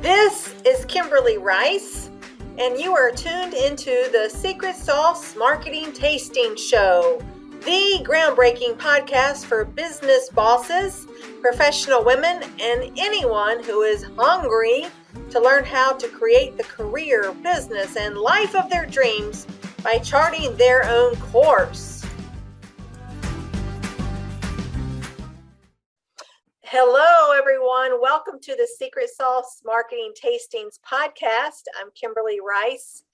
This is Kimberly Rice, and you are tuned into the Secret Sauce Marketing Tasting Show, the groundbreaking podcast for business bosses, professional women, and anyone who is hungry to learn how to create the career, business, and life of their dreams by charting their own course. Hello, everyone. Welcome to the Secret Sauce Marketing Tastings podcast. I'm Kimberly Rice,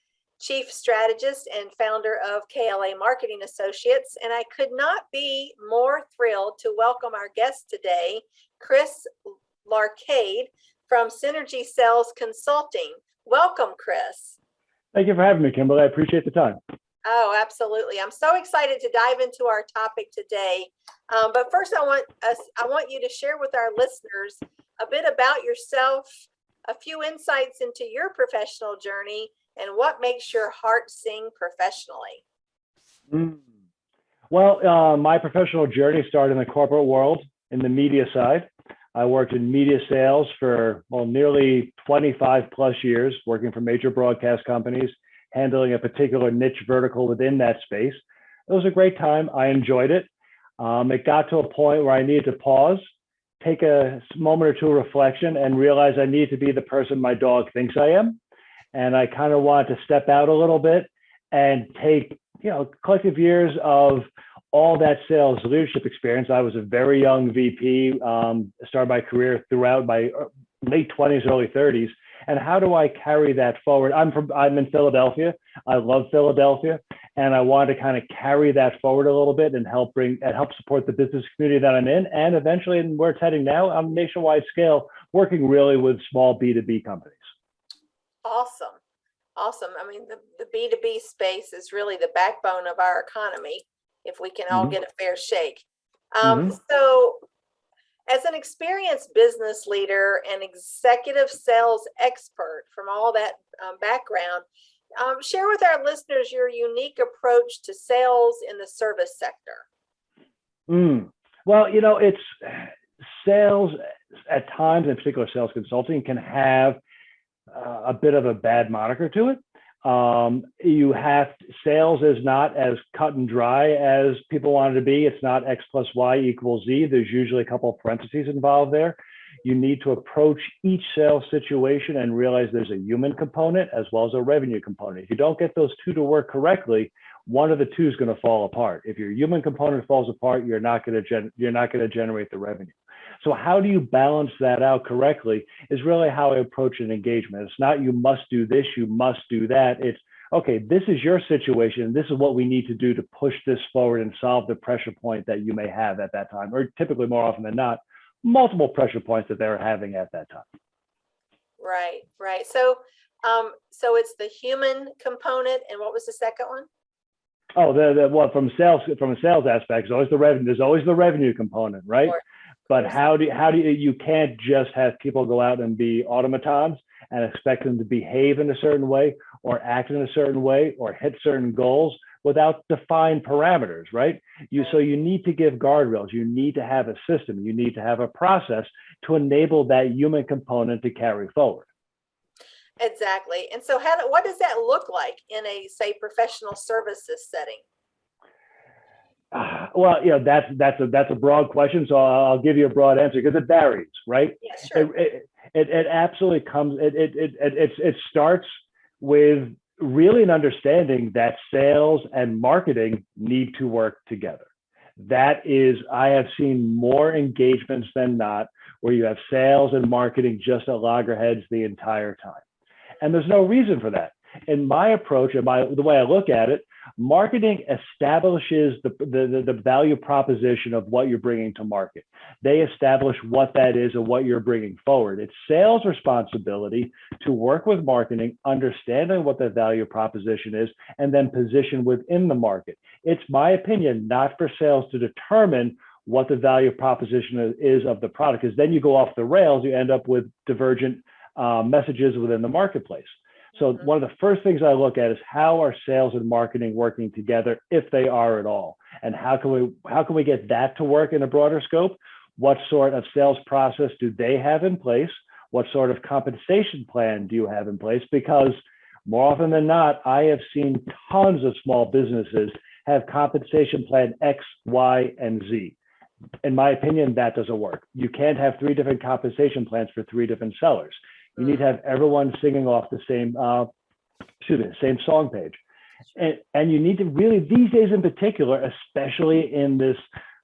Chief Strategist and founder of KLA Marketing Associates, and I could not be more thrilled to welcome our guest today, Chris Larcade from Synergy Sales Consulting. Welcome, Chris. Thank you for having me, Kimberly. I appreciate the time. Oh, absolutely. I'm so excited to dive into our topic today. But first, I want you to share with our listeners a bit about yourself, a few insights into your professional journey, and what makes your heart sing professionally. Well, my professional journey started in the corporate world in the media side. I worked in media sales for nearly 25 plus years, working for major broadcast companies, handling a particular niche vertical within that space. It was a great time. I enjoyed it. It got to a point where I needed to pause, take a moment or two of reflection, and realize I need to be the person my dog thinks I am. And I kind of wanted to step out a little bit and take, collective years of all that sales leadership experience. I was a very young VP, started my career throughout my late 20s, early 30s. And how do I carry that forward? I'm in Philadelphia. I love Philadelphia, and I want to kind of carry that forward a little bit and help support the business community that I'm in. And eventually, and where it's heading now, on a nationwide scale, working really with small B2B companies. Awesome. I mean, the B2B space is really the backbone of our economy, if we can all get a fair shake. So, as an experienced business leader and executive sales expert from all that background, share with our listeners your unique approach to sales in the service sector. Well, it's sales at times, in particular sales consulting, can have a bit of a bad moniker to it. Sales is not as cut and dry as people want it to be. It's not X plus Y equals Z. There's usually a couple of parentheses involved there. You need to approach each sales situation and realize there's a human component as well as a revenue component. If you don't get those two to work correctly, one of the two is going to fall apart. If your human component falls apart, you're not going to generate the revenue. So how do you balance that out correctly is really how I approach an engagement. It's not you must do this, you must do that. It's, okay, this is your situation. This is what we need to do to push this forward and solve the pressure point that you may have at that time, or typically more often than not, multiple pressure points that they're having at that time. Right. So it's the human component, and what was the second one? From a sales aspect, there's always the revenue component, right? But how do you can't just have people go out and be automatons and expect them to behave in a certain way or act in a certain way or hit certain goals without defined parameters, right? So you need to give guardrails. You need to have a system. You need to have a process to enable that human component to carry forward. Exactly. And so what does that look like in a, say, professional services setting? Well, that's a broad question, so I'll give you a broad answer because it varies, right? Yeah, sure. It absolutely comes. It starts with really an understanding that sales and marketing need to work together. I have seen more engagements than not where you have sales and marketing just at loggerheads the entire time, and there's no reason for that. In my approach and the way I look at it, marketing establishes the value proposition of what you're bringing to market. They establish what that is and what you're bringing forward. It's sales' responsibility to work with marketing, understanding what the value proposition is, and then position within the market. It's my opinion, not for sales to determine what the value proposition is of the product, because then you go off the rails, you end up with divergent messages within the marketplace. So one of the first things I look at is how are sales and marketing working together, if they are at all, and how can we get that to work in a broader scope? What sort of sales process do they have in place? What sort of compensation plan do you have in place? Because more often than not, I have seen tons of small businesses have compensation plan X, Y, and Z. In my opinion, that doesn't work. You can't have 3 different compensation plans for 3 different sellers. You need to have everyone singing off the same song page. And you need to really, these days in particular, especially in this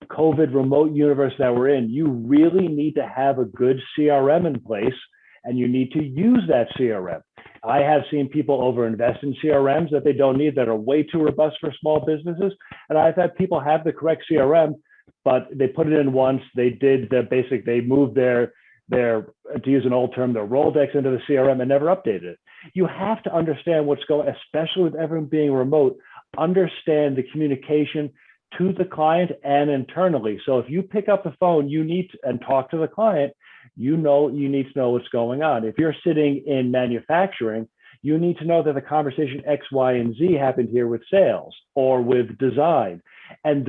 COVID remote universe that we're in, you really need to have a good CRM in place, and you need to use that CRM. I have seen people overinvest in CRMs that they don't need, that are way too robust for small businesses. And I've had people have the correct CRM, but they put it in once, they did the basic, they moved their, to use an old term, their Rolodex into the CRM and never updated it. You have to understand what's going, especially with everyone being remote, understand the communication to the client and internally. So if you pick up the phone, you need to, and talk to the client, you need to know what's going on. If you're sitting in manufacturing, you need to know that the conversation X, Y, and Z happened here with sales or with design. And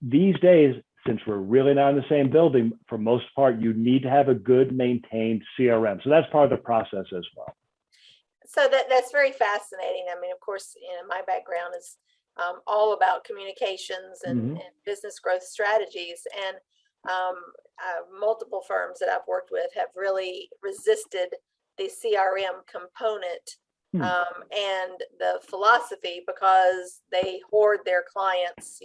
these days, since we're really not in the same building, for most part, you need to have a good maintained CRM. So that's part of the process as well. So that's very fascinating. I mean, of course, my background is all about communications and business growth strategies. And multiple firms that I've worked with have really resisted the CRM component and the philosophy, because they hoard their clients,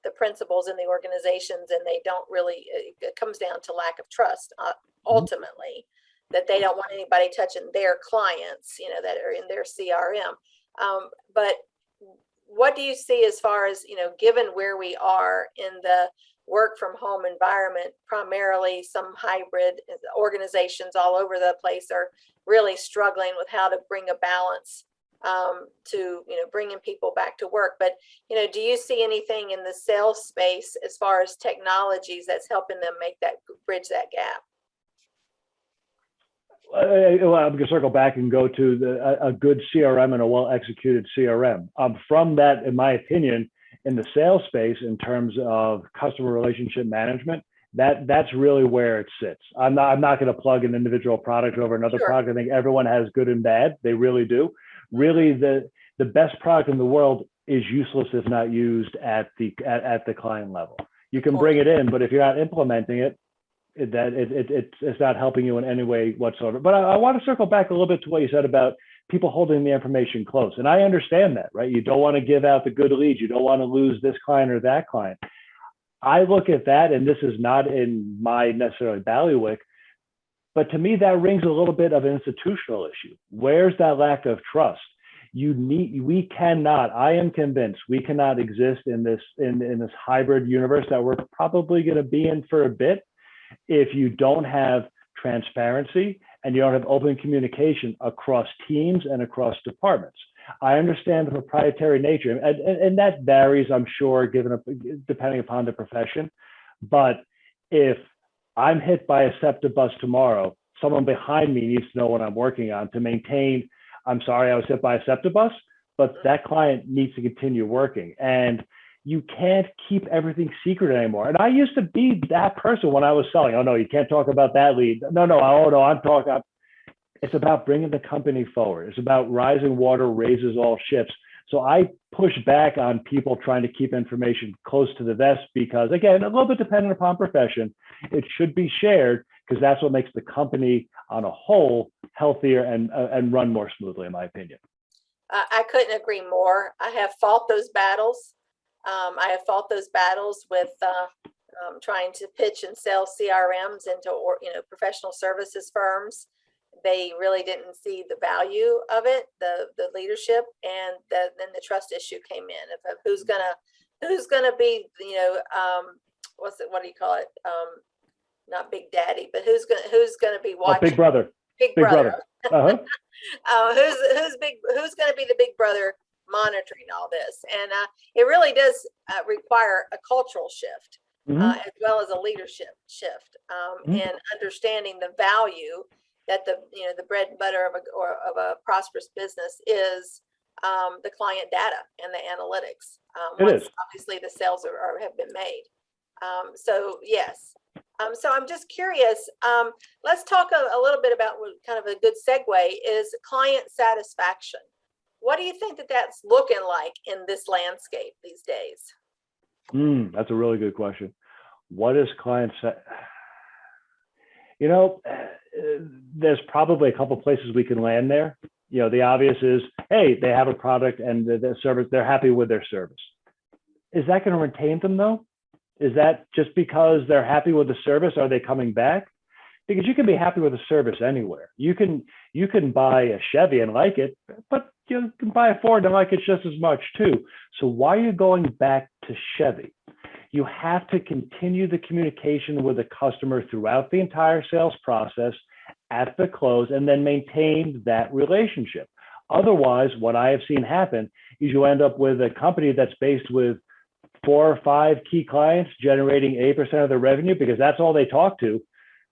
the principals in the organizations, and they don't really, it comes down to lack of trust ultimately, that they don't want anybody touching their clients, that are in their CRM. But what do you see as far as, given where we are in the work from home environment, primarily some hybrid organizations all over the place are really struggling with how to bring a balance to, bringing people back to work. But, do you see anything in the sales space as far as technologies that's helping them bridge that gap? Well, I'm going to circle back and go to a good CRM and a well-executed CRM. From that, in my opinion, in the sales space, in terms of customer relationship management, that's really where it sits. I'm not going to plug an individual product over another product. I think everyone has good and bad. They really do. Really, the best product in the world is useless if not used at the client level. You can bring it in, but if you're not implementing it, it's not helping you in any way whatsoever. But I want to circle back a little bit to what you said about people holding the information close. And I understand that, right? You don't want to give out the good leads. You don't want to lose this client or that client. I look at that, and this is not in my necessarily bailiwick, but to me, that rings a little bit of an institutional issue. Where's that lack of trust? We cannot, I am convinced, we cannot exist in this hybrid universe that we're probably going to be in for a bit if you don't have transparency and you don't have open communication across teams and across departments. I understand the proprietary nature, and that varies, I'm sure, depending upon the profession. But if I'm hit by a SEPTA bus tomorrow, someone behind me needs to know what I'm working on to maintain, I'm sorry, I was hit by a SEPTA bus, but that client needs to continue working. And you can't keep everything secret anymore. And I used to be that person when I was selling. Oh no, you can't talk about that lead. No, I'm talking. It's about bringing the company forward. It's about rising water raises all ships. So I push back on people trying to keep information close to the vest because, again, a little bit dependent upon profession, it should be shared because that's what makes the company on a whole healthier and run more smoothly, in my opinion. I couldn't agree more. I have fought those battles. I have fought those battles with trying to pitch and sell CRMs into professional services firms. They really didn't see the value of it, the leadership, and then the trust issue came in of who's gonna be, what do you call it? Not Big Daddy, but who's gonna be watching? Big Brother. Big Brother. Uh-huh. Who's gonna be the Big Brother monitoring all this? And it really does require a cultural shift as well as a leadership shift and understanding the value that the bread and butter of a prosperous business is the client data and the analytics. Once obviously the sales have been made. So yes, So I'm just curious, let's talk a little bit about what kind of a good segue is client satisfaction. What do you think that that's looking like in this landscape these days? That's a really good question. What is client You know, there's probably a couple places we can land there. The obvious is, hey, they have a product and the service, they're happy with their service. Is that going to retain them though? Is that just because they're happy with the service, are they coming back? Because you can be happy with a service anywhere. You can buy a Chevy and like it, but you can buy a Ford and like it just as much too. So why are you going back to Chevy? You have to continue the communication with the customer throughout the entire sales process at the close and then maintain that relationship. Otherwise, what I have seen happen is you end up with a company that's based with 4 or 5 key clients generating 8% of their revenue because that's all they talk to,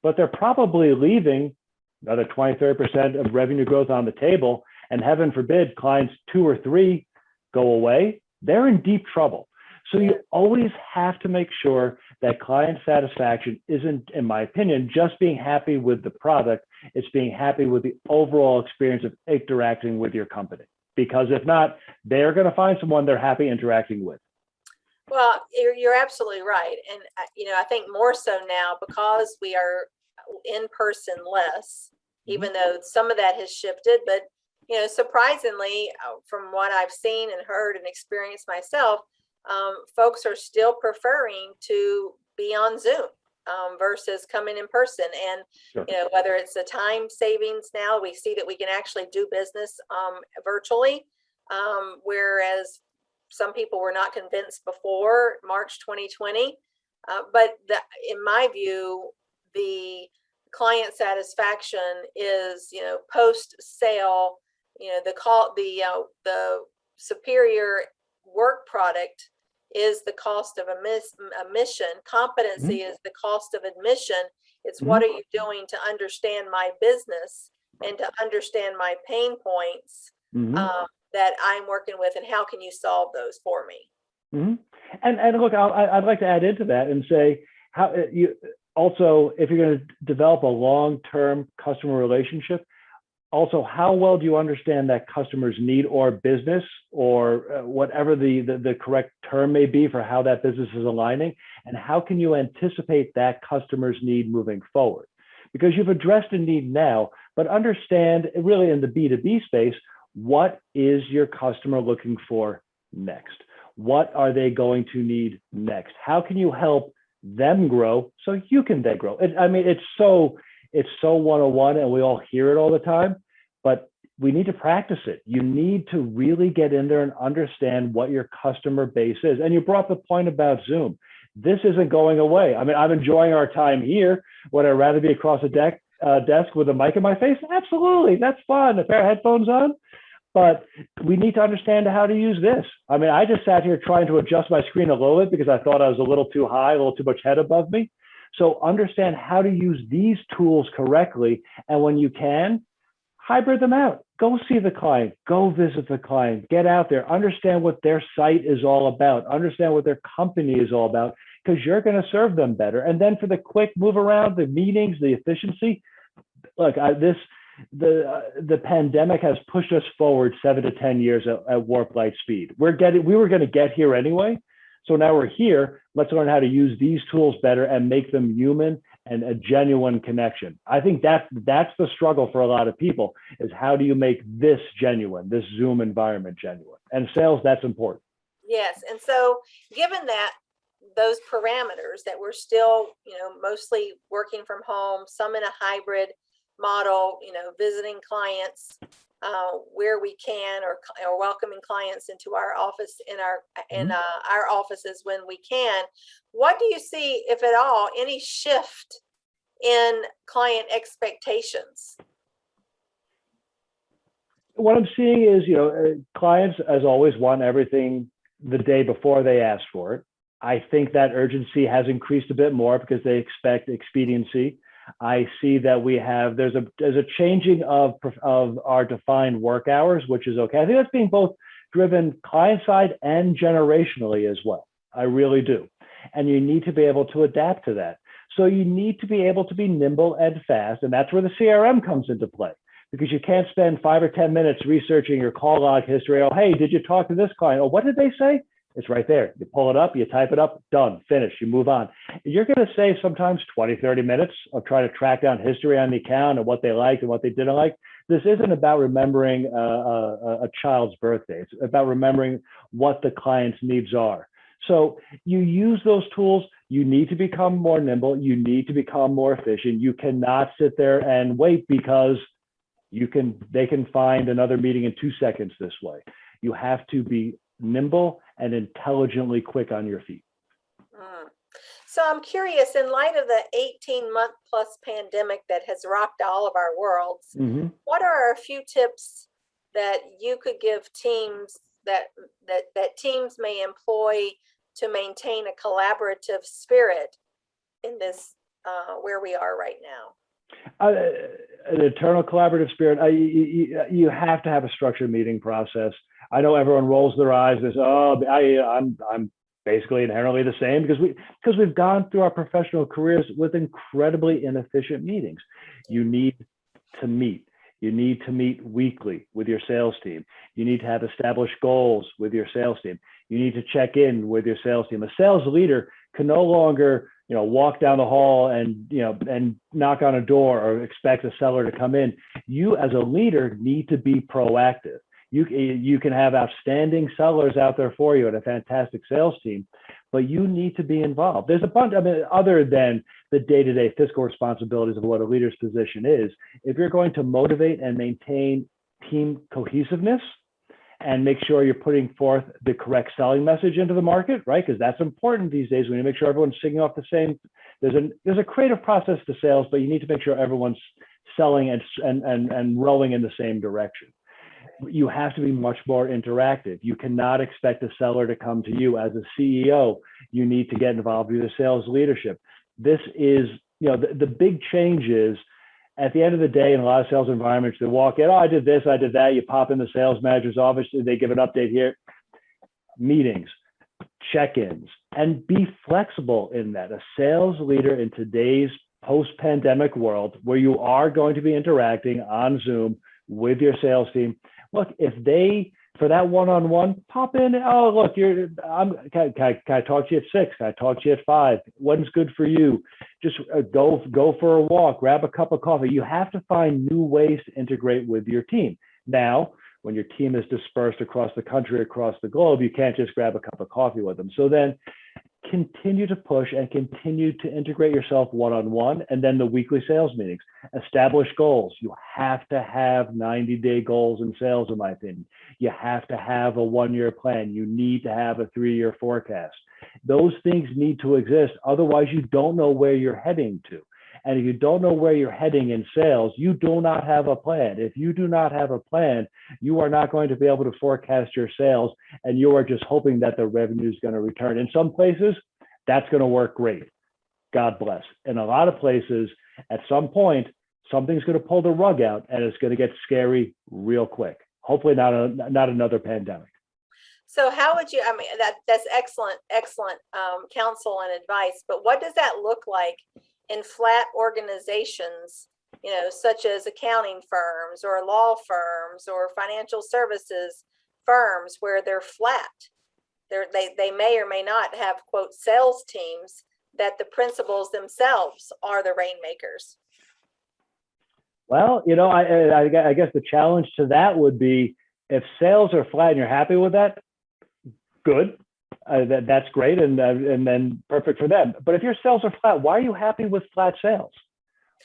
but they're probably leaving another 20-30% of revenue growth on the table, and heaven forbid clients 2 or 3 go away. They're in deep trouble. So you always have to make sure that client satisfaction isn't, in my opinion, just being happy with the product. It's being happy with the overall experience of interacting with your company. Because if not, they're going to find someone they're happy interacting with. Well, you're absolutely right. And, I think more so now because we are in person less, even though some of that has shifted. But, surprisingly, from what I've seen and heard and experienced myself, folks are still preferring to be on Zoom versus coming in person. And, Sure. Whether it's the time savings now, we see that we can actually do business virtually, whereas some people were not convinced before March 2020. But in my view, the client satisfaction is, post sale, the superior work product is the cost of admission. Competency is the cost of admission. It's what are you doing to understand my business and to understand my pain points that I'm working with, and how can you solve those for me? And look, I'd like to add into that and say how you also, if you're going to develop a long-term customer relationship, also, how well do you understand that customer's need or business, or whatever the correct term may be for how that business is aligning, and how can you anticipate that customer's need moving forward? Because you've addressed a need now, but understand really in the B2B space, what is your customer looking for next? What are they going to need next? How can you help them grow so you can then grow? It's so 101 and we all hear it all the time, but we need to practice it. You need to really get in there and understand what your customer base is. And you brought the point about Zoom. This isn't going away. I'm enjoying our time here. Would I rather be across a desk with a mic in my face? Absolutely, that's fun. A pair of headphones on. But we need to understand how to use this. I just sat here trying to adjust my screen a little bit because I thought I was a little too high, a little too much head above me. So understand how to use these tools correctly. And when you can, hybrid them out. Go see the client, go visit the client, get out there, understand what their site is all about, understand what their company is all about, because you're going to serve them better. And then for the quick move around, the meetings, the efficiency, look, the pandemic has pushed us forward 7 to 10 years at warp light speed. We were going to get here anyway. So now we're here. Let's learn how to use these tools better and make them human and a genuine connection. I think that's the struggle for a lot of people, is how do you make this genuine, this Zoom environment genuine? And sales, that's important. Yes. And so given that those parameters that we're still, mostly working from home, some in a hybrid model, visiting clients where we can, or welcoming clients into our office in our offices when we can. What do you see, if at all, any shift in client expectations? What I'm seeing is, clients, as always, want everything the day before they ask for it. I think that urgency has increased a bit more because they expect expediency. I see that there's a changing of our defined work hours, which is okay. I think that's being both driven client side and generationally as well. I really do. And you need to be able to adapt to that. So you need to be able to be nimble and fast. And that's where the CRM comes into play, because you can't spend 5 or 10 minutes researching your call log history. Oh, hey, did you talk to this client? Oh, what did they say? It's right there. You pull it up, you type it up, done, finish, you move on. You're going to save sometimes 20, 30 minutes of trying to track down history on the account and what they liked and what they didn't like. This isn't about remembering a child's birthday. It's about remembering what the client's needs are. So you use those tools. You need to become more nimble. You need to become more efficient. You cannot sit there and wait because they can find another meeting in 2 seconds this way. You have to be nimble and intelligently quick on your feet. So I'm curious, in light of the 18-month plus pandemic that has rocked all of our worlds, what are a few tips that you could give teams that teams may employ to maintain a collaborative spirit in this where we are right now? An eternal collaborative spirit. You have to have a structured meeting process. I know everyone rolls their eyes and says, "Oh, I'm basically inherently the same," because we've gone through our professional careers with incredibly inefficient meetings. You need to meet. You need to meet weekly with your sales team. You need to have established goals with your sales team. You need to check in with your sales team. A sales leader can no longer, walk down the hall and knock on a door or expect a seller to come in. You as a leader need to be proactive. You can have outstanding sellers out there for you and a fantastic sales team, but you need to be involved. There's a bunch, other than the day-to-day fiscal responsibilities of what a leader's position is, if you're going to motivate and maintain team cohesiveness and make sure you're putting forth the correct selling message into the market, right? Because that's important these days. We need to make sure everyone's singing off the same. There's a creative process to sales, but you need to make sure everyone's selling and rowing in the same direction. You have to be much more interactive. You cannot expect a seller to come to you as a CEO. You need to get involved with the sales leadership. This is, the big change is, at the end of the day, in a lot of sales environments, they walk in, oh, I did this, I did that. You pop in the sales manager's office, they give an update here. Meetings, check-ins, and be flexible in that. A sales leader in today's post-pandemic world, where you are going to be interacting on Zoom with your sales team, look, if they, for that one-on-one, pop in. Oh, look, can I talk to you at 6? Can I talk to you at 5? When's good for you? Just go for a walk, grab a cup of coffee. You have to find new ways to integrate with your team. Now, when your team is dispersed across the country, across the globe, you can't just grab a cup of coffee with them. So then continue to push and continue to integrate yourself one-on-one, and then the weekly sales meetings. Establish goals. You have to have 90-day goals in sales, in my opinion. You have to have a 1-year plan. You need to have a 3-year forecast. Those things need to exist. Otherwise, you don't know where you're heading to. And if you don't know where you're heading in sales, you do not have a plan. If you do not have a plan, you are not going to be able to forecast your sales, and you are just hoping that the revenue is going to return. In some places, that's going to work great. God bless. In a lot of places, at some point, something's going to pull the rug out, and it's going to get scary real quick. Hopefully not another pandemic. So how would you, that's excellent counsel and advice, but what does that look like in flat organizations, such as accounting firms or law firms or financial services firms, where they're flat? They may or may not have, quote, sales teams that the principals themselves are the rainmakers. Well, I guess the challenge to that would be, if sales are flat and you're happy with that, good. That's great, and then perfect for them. But if your sales are flat, why are you happy with flat sales?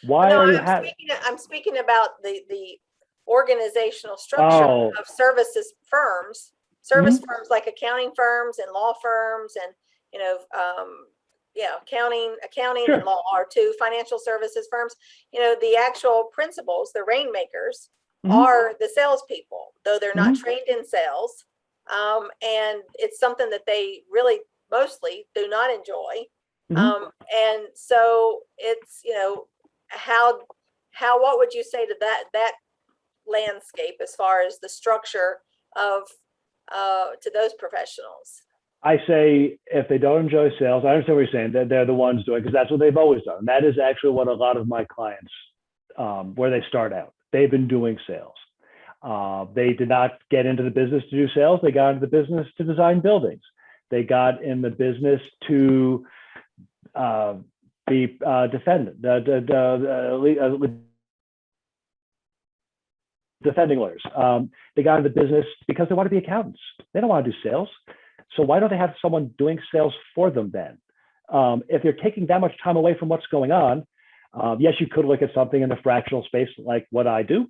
Why are you happy? I'm speaking about the organizational structure of services firms, firms like accounting firms and law firms, and accounting Sure. and law are two. Financial services firms, the actual principals, the rainmakers, are the salespeople, though they're not trained in sales. And it's something that they really mostly do not enjoy. And so it's, what would you say to that landscape as far as the structure of to those professionals? I say if they don't enjoy sales, I understand what you're saying, that they're the ones doing, because that's what they've always done. And that is actually what a lot of my clients, where they start out, they've been doing sales. They did not get into the business to do sales. They got into the business to design buildings. They got in the business to be defending lawyers. They got into the business because they want to be accountants. They don't want to do sales. So why don't they have someone doing sales for them then? If they're taking that much time away from what's going on, yes, you could look at something in the fractional space like what I do,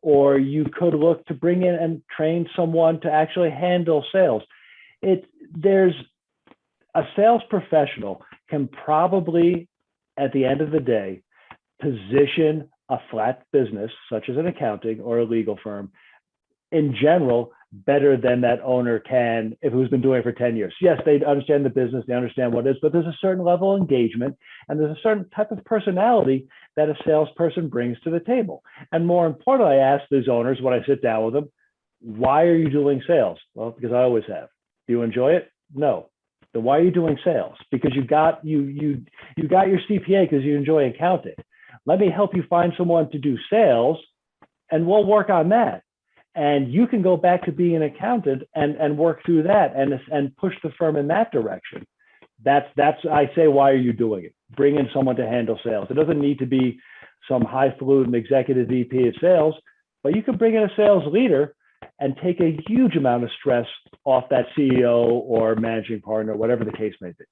or you could look to bring in and train someone to actually handle sales. There's a sales professional can probably, at the end of the day, position a flat business, such as an accounting or a legal firm, in general, better than that owner can if who's been doing it for 10 years. Yes, they understand the business, they understand what it is, but there's a certain level of engagement and there's a certain type of personality that a salesperson brings to the table. And more importantly, I ask these owners when I sit down with them, why are you doing sales? Well, because I always have. Do you enjoy it? No. Then why are you doing sales? Because you got your CPA because you enjoy accounting. Let me help you find someone to do sales and we'll work on that. And you can go back to being an accountant and work through that and push the firm in that direction. That's I say, why are you doing it? Bring in someone to handle sales. It doesn't need to be some highfalutin executive VP of sales, but you can bring in a sales leader and take a huge amount of stress off that CEO or managing partner, whatever the case may be.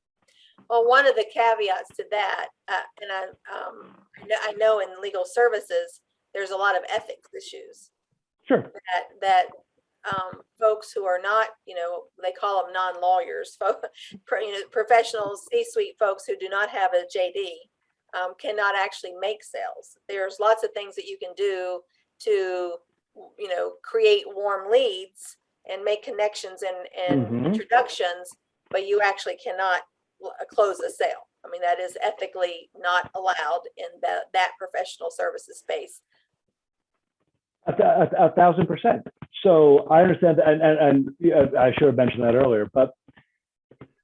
Well, one of the caveats to that, and I know in legal services, there's a lot of ethics issues. Sure. That folks who are not, they call them non-lawyers, professionals, C-suite folks who do not have a JD, cannot actually make sales. There's lots of things that you can do to, create warm leads and make connections and introductions, but you actually cannot close a sale. I mean, that is ethically not allowed in that professional services space. 1,000%. So I understand that, and I should have mentioned that earlier, but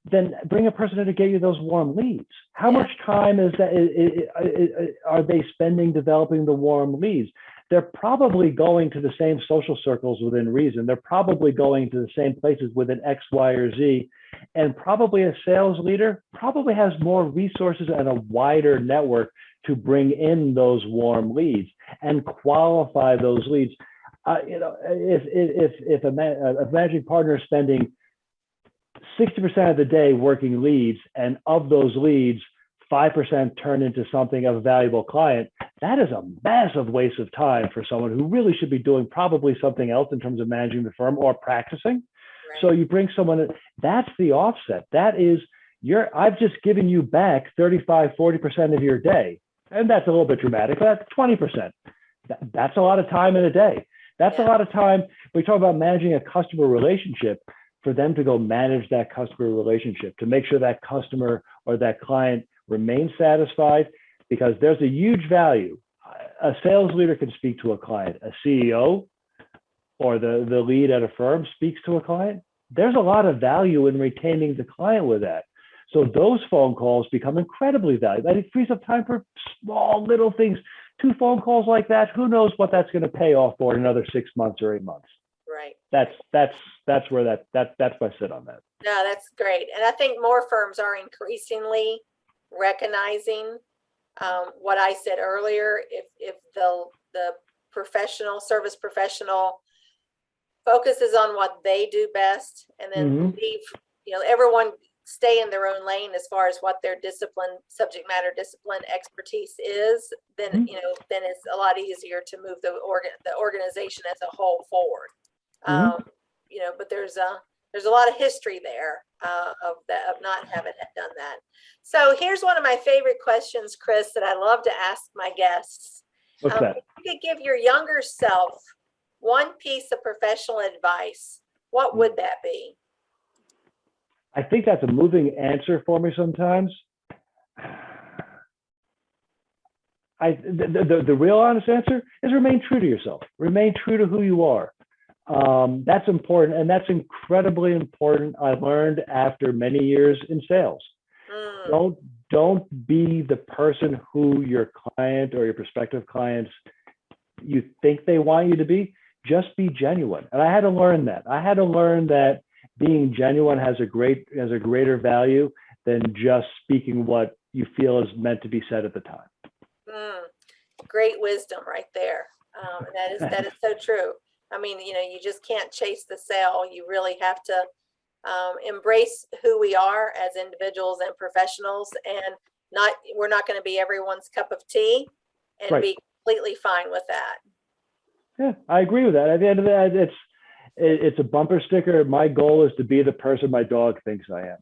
then bring a person in to get you those warm leads. How much time are they spending developing the warm leads? They're probably going to the same social circles within reason. They're probably going to the same places within X, Y, or Z. And probably a sales leader probably has more resources and a wider network to bring in those warm leads and qualify those leads. If a managing partner is spending 60% of the day working leads, and of those leads, 5% turn into something of a valuable client, that is a massive waste of time for someone who really should be doing probably something else in terms of managing the firm or practicing. Right. So you bring someone in, that's the offset. That is, I've just given you back 35, 40% of your day. And that's a little bit dramatic, but that's 20%. That's a lot of time in a day. That's a lot of time. We talk about managing a customer relationship, for them to go manage that customer relationship, to make sure that customer or that client remains satisfied, because there's a huge value. A sales leader can speak to a client. A CEO or the lead at a firm speaks to a client. There's a lot of value in retaining the client with that. So those phone calls become incredibly valuable. And it frees up time for small little things. 2 phone calls like that, who knows what that's going to pay off for in another 6 months or 8 months. Right. That's where that's my sit on that. No, that's great. And I think more firms are increasingly recognizing what I said earlier. If the service professional focuses on what they do best, and then leave, everyone stay in their own lane as far as what their subject matter discipline expertise is, then then it's a lot easier to move the organization as a whole forward. But there's a lot of history there of not having done that. So here's one of my favorite questions, Chris, that I love to ask my guests. What's that? If you could give your younger self one piece of professional advice, what would that be? I think that's a moving answer for me sometimes. The real honest answer is remain true to yourself. Remain true to who you are. That's important, and that's incredibly important. I learned after many years in sales. Don't be the person who your client or your prospective clients you think they want you to be. Just be genuine. And I had to learn that. I had to learn that being genuine has a greater value than just speaking what you feel is meant to be said at the time. Great wisdom right there. That is so true. I mean, you just can't chase the sale. You really have to embrace who we are as individuals and professionals, and we're not going to be everyone's cup of tea, and right. Be completely fine with that. Yeah, I agree with that. At the end of the day, it's a bumper sticker. My goal is to be the person my dog thinks I am.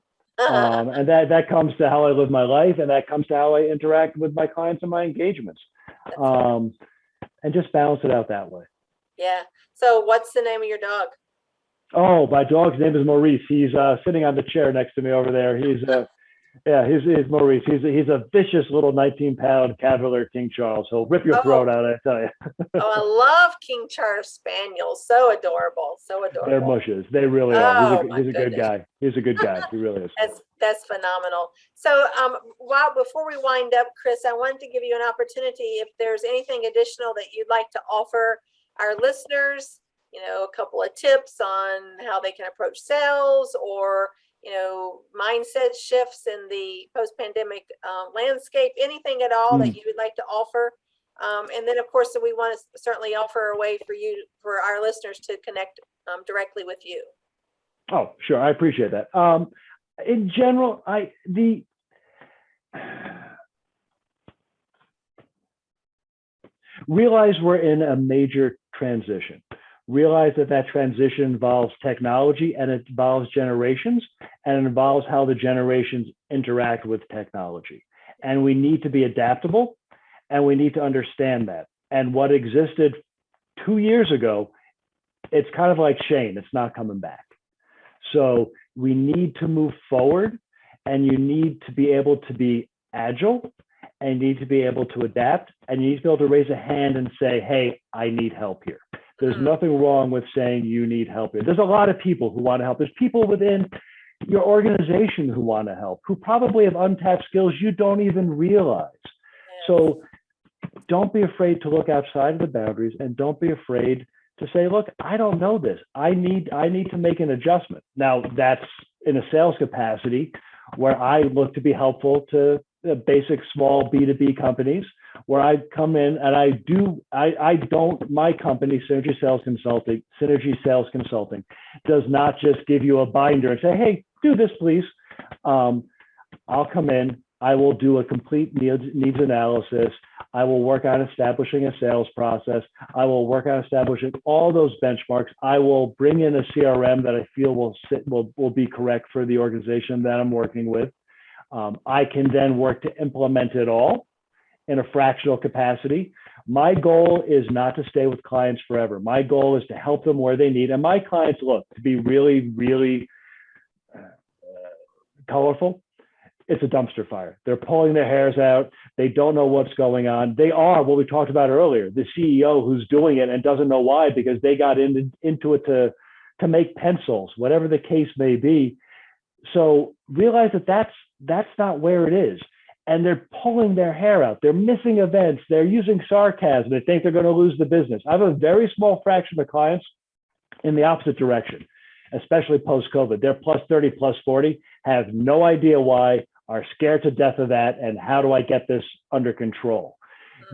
And that comes to how I live my life, and that comes to how I interact with my clients and my engagements. And just balance it out that way. Yeah. So what's the name of your dog? Oh, my dog's name is Maurice. He's sitting on the chair next to me over there. He's Maurice. He's a vicious little 19-pound Cavalier King Charles. He'll rip your throat out, I tell you. I love King Charles Spaniels. So adorable. So adorable. They're mushes. They really are. He's a good guy. He's a good guy. He really is. That's phenomenal. So before we wind up, Chris, I wanted to give you an opportunity if there's anything additional that you'd like to offer our listeners, a couple of tips on how they can approach sales, or mindset shifts in the post-pandemic landscape, anything at all that you would like to offer. And then, of course, we want to certainly offer a way for our listeners to connect directly with you. Oh, sure. I appreciate that. In general, realize we're in a major transition. Realize that transition involves technology, and it involves generations, and it involves how the generations interact with technology. And we need to be adaptable, and we need to understand that. And what existed 2 years ago, it's kind of like Shane, it's not coming back. So we need to move forward, and you need to be able to be agile, and you need to be able to adapt, and you need to be able to raise a hand and say, hey, I need help here. There's nothing wrong with saying you need help here. There's a lot of people who want to help. There's people within your organization who want to help, who probably have untapped skills you don't even realize. So don't be afraid to look outside of the boundaries, and don't be afraid to say, look, I don't know this. I need to make an adjustment. Now, that's in a sales capacity where I look to be helpful to the basic small B2B companies, where I come in and my company, Synergy Sales Consulting, does not just give you a binder and say, hey, do this, please. I'll come in, I will do a complete needs analysis. I will work on establishing a sales process. I will work on establishing all those benchmarks. I will bring in a CRM that I feel will be correct for the organization that I'm working with. I can then work to implement it all in a fractional capacity. My goal is not to stay with clients forever. My goal is to help them where they need. And my clients look to be really, really colorful. It's a dumpster fire. They're pulling their hairs out. They don't know what's going on. They are what we talked about earlier, the CEO who's doing it and doesn't know why, because they got into it to make pencils, whatever the case may be. So realize that that's not where it is. And they're pulling their hair out. They're missing events. They're using sarcasm. They think they're going to lose the business. I have a very small fraction of clients in the opposite direction, especially post-COVID. They're plus 30, plus 40, have no idea why, are scared to death of that, and how do I get this under control?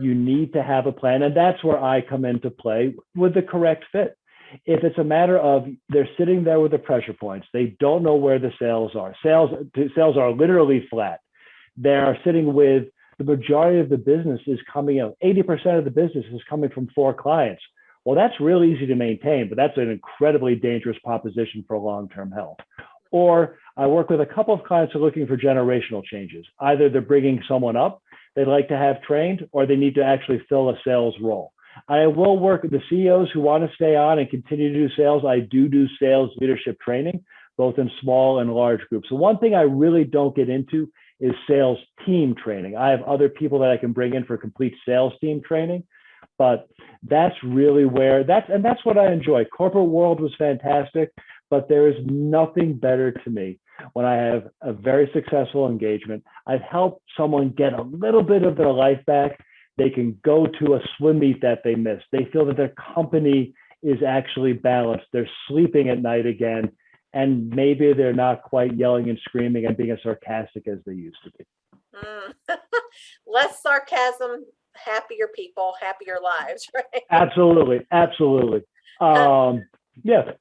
You need to have a plan, and that's where I come into play with the correct fit. If it's a matter of they're sitting there with the pressure points, they don't know where the sales are. Sales are literally flat. They're sitting with the majority of the business is coming out. 80% of the business is coming from 4 clients. Well, that's really easy to maintain, but that's an incredibly dangerous proposition for long-term health. Or I work with a couple of clients who are looking for generational changes. Either they're bringing someone up they'd like to have trained, or they need to actually fill a sales role. I will work with the CEOs who want to stay on and continue to do sales. I do sales leadership training, both in small and large groups. So one thing I really don't get into is sales team training. I have other people that I can bring in for complete sales team training, But that's really where that's what I enjoy. Corporate world was fantastic, but there is nothing better to me when I have a very successful engagement. I've helped someone get a little bit of their life back. They can go to a swim meet that they missed. They feel that their company is actually balanced. They're sleeping at night again, and maybe they're not quite yelling and screaming and being as sarcastic as they used to be. Less sarcasm, happier people, happier lives, right? Absolutely. Yeah.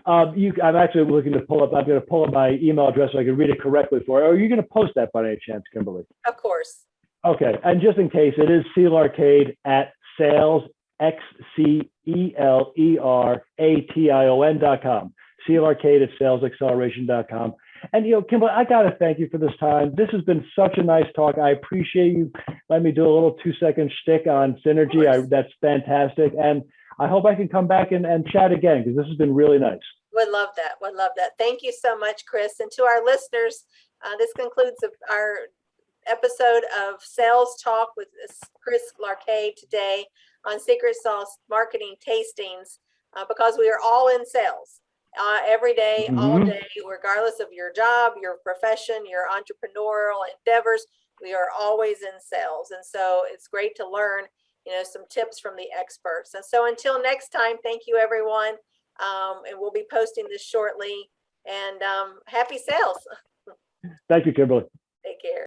I'm actually looking to pull up. I'm going to pull up my email address so I can read it correctly for you. Or are you going to post that by any chance, Kimberly? Of course. Okay. And just in case, it is Larcade at sales, XCELERATION.com. Larcade at salesacceleration.com. And, Kimberly, I got to thank you for this time. This has been such a nice talk. I appreciate you letting me do a little 2-second shtick on synergy. That's fantastic. And I hope I can come back and chat again, because this has been really nice. Would love that. Thank you so much, Chris. And to our listeners, this concludes our episode of Sales Talk with Chris Larcade today on Secret Sauce Marketing Tastings, because we are all in sales. Every day, all day, regardless of your job, your profession, your entrepreneurial endeavors, we are always in sales. And so it's great to learn, some tips from the experts. And so until next time, thank you, everyone. And we'll be posting this shortly. And happy sales. Thank you, Kimberly. Take care.